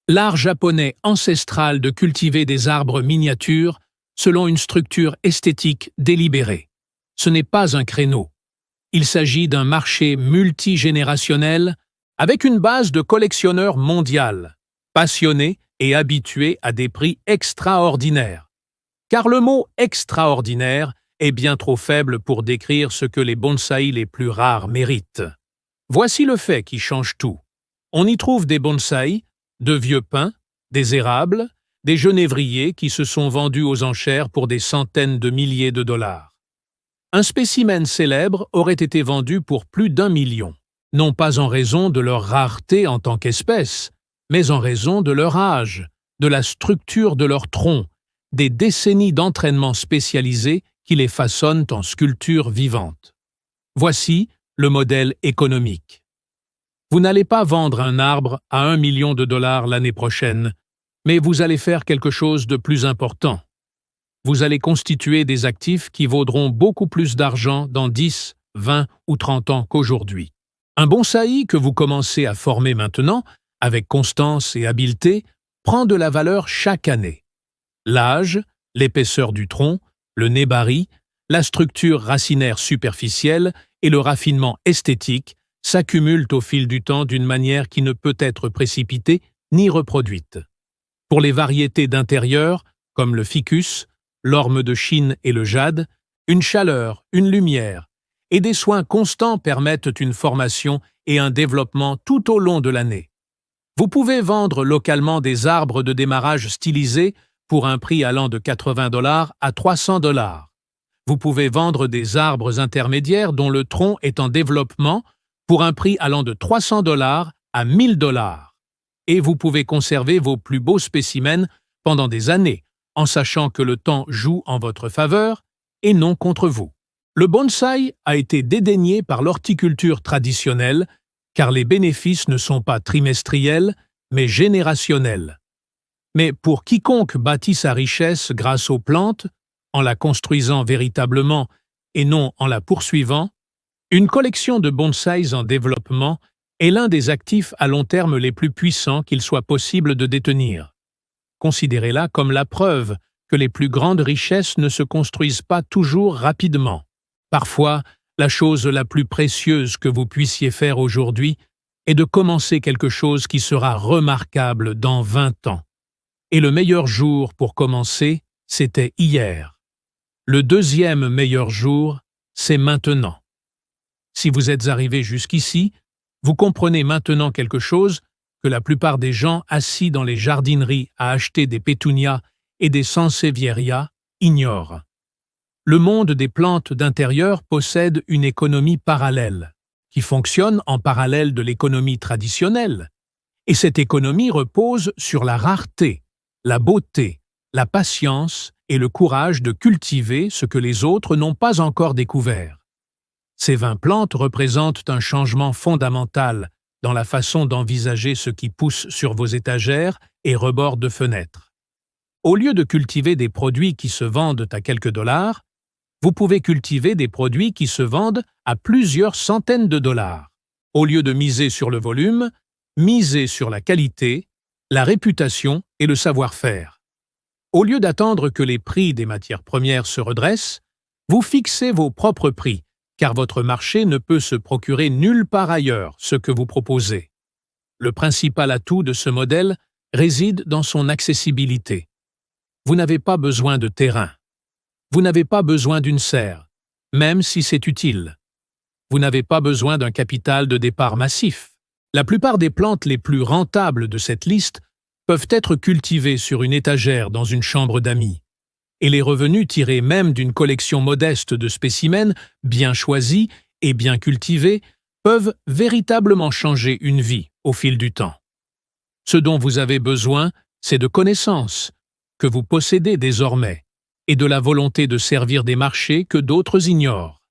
Speaker 1: L'art japonais ancestral de cultiver des arbres miniatures selon une structure esthétique délibérée. Ce n'est pas un créneau. Il s'agit d'un marché multigénérationnel avec une base de collectionneurs mondiales, passionnés et habitués à des prix extraordinaires. Car le mot « extraordinaire » est bien trop faible pour décrire ce que les bonsaïs les plus rares méritent. Voici le fait qui change tout. On y trouve des bonsaïs, de vieux pins, des érables, des genévriers qui se sont vendus aux enchères pour des centaines de milliers de dollars. Un spécimen célèbre aurait été vendu pour plus d'1 million, non pas en raison de leur rareté en tant qu'espèce, mais en raison de leur âge, de la structure de leur tronc, des décennies d'entraînement spécialisé qui les façonnent en sculptures vivantes. Voici le modèle économique. Vous n'allez pas vendre un arbre à 1 million de dollars l'année prochaine, mais vous allez faire quelque chose de plus important. Vous allez constituer des actifs qui vaudront beaucoup plus d'argent dans 10, 20 ou 30 ans qu'aujourd'hui. Un bonsaï que vous commencez à former maintenant, avec constance et habileté, prend de la valeur chaque année. L'âge, l'épaisseur du tronc, le nébari, la structure racinaire superficielle et le raffinement esthétique s'accumulent au fil du temps d'une manière qui ne peut être précipitée ni reproduite. Pour les variétés d'intérieur, comme le ficus, l'orme de Chine et le jade, une chaleur, une lumière et des soins constants permettent une formation et un développement tout au long de l'année. Vous pouvez vendre localement des arbres de démarrage stylisés pour un prix allant de 80 $ à 300 $. Vous pouvez vendre des arbres intermédiaires dont le tronc est en développement pour un prix allant de 300 $ à 1000 $. Et vous pouvez conserver vos plus beaux spécimens pendant des années, en sachant que le temps joue en votre faveur et non contre vous. Le bonsaï a été dédaigné par l'horticulture traditionnelle car les bénéfices ne sont pas trimestriels, mais générationnels. Mais pour quiconque bâtit sa richesse grâce aux plantes, en la construisant véritablement et non en la poursuivant, une collection de bonsaïs en développement est l'un des actifs à long terme les plus puissants qu'il soit possible de détenir. Considérez-la comme la preuve que les plus grandes richesses ne se construisent pas toujours rapidement. Parfois, la chose la plus précieuse que vous puissiez faire aujourd'hui est de commencer quelque chose qui sera remarquable dans 20 ans. Et le meilleur jour pour commencer, c'était hier. Le deuxième meilleur jour, c'est maintenant. Si vous êtes arrivé jusqu'ici, vous comprenez maintenant quelque chose que la plupart des gens assis dans les jardineries à acheter des pétunias et des sansevieria ignorent. Le monde des plantes d'intérieur possède une économie parallèle, qui fonctionne en parallèle de l'économie traditionnelle. Et cette économie repose sur la rareté, la beauté, la patience et le courage de cultiver ce que les autres n'ont pas encore découvert. Ces 20 plantes représentent un changement fondamental dans la façon d'envisager ce qui pousse sur vos étagères et rebords de fenêtres. Au lieu de cultiver des produits qui se vendent à quelques dollars, vous pouvez cultiver des produits qui se vendent à plusieurs centaines de dollars. Au lieu de miser sur le volume, misez sur la qualité, la réputation et le savoir-faire. Au lieu d'attendre que les prix des matières premières se redressent, vous fixez vos propres prix, car votre marché ne peut se procurer nulle part ailleurs ce que vous proposez. Le principal atout de ce modèle réside dans son accessibilité. Vous n'avez pas besoin de terrain. Vous n'avez pas besoin d'une serre, même si c'est utile. Vous n'avez pas besoin d'un capital de départ massif. La plupart des plantes les plus rentables de cette liste peuvent être cultivées sur une étagère dans une chambre d'amis. Et les revenus tirés même d'une collection modeste de spécimens bien choisis et bien cultivés peuvent véritablement changer une vie au fil du temps. Ce dont vous avez besoin, c'est de connaissances, que vous possédez désormais, et de la volonté de servir des marchés que d'autres ignorent.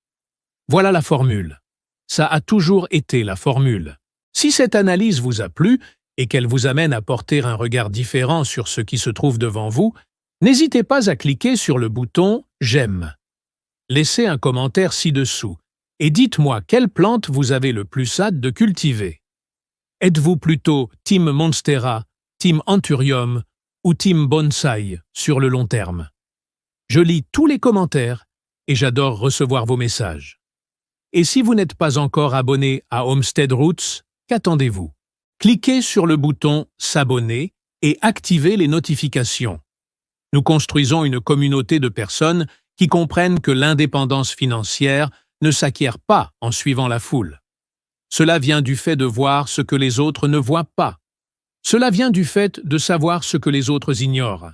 Speaker 1: Voilà la formule. Ça a toujours été la formule. Si cette analyse vous a plu et qu'elle vous amène à porter un regard différent sur ce qui se trouve devant vous, n'hésitez pas à cliquer sur le bouton « J'aime ». Laissez un commentaire ci-dessous et dites-moi quelle plante vous avez le plus hâte de cultiver. Êtes-vous plutôt Team Monstera, Team Anthurium ou Team Bonsai sur le long terme? Je lis tous les commentaires et j'adore recevoir vos messages. Et si vous n'êtes pas encore abonné à Homestead Roots, qu'attendez-vous? Cliquez sur le bouton « S'abonner » et activez les notifications. Nous construisons une communauté de personnes qui comprennent que l'indépendance financière ne s'acquiert pas en suivant la foule. Cela vient du fait de voir ce que les autres ne voient pas. Cela vient du fait de savoir ce que les autres ignorent.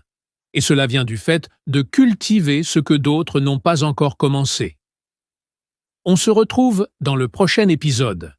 Speaker 1: Et cela vient du fait de cultiver ce que d'autres n'ont pas encore commencé. On se retrouve dans le prochain épisode.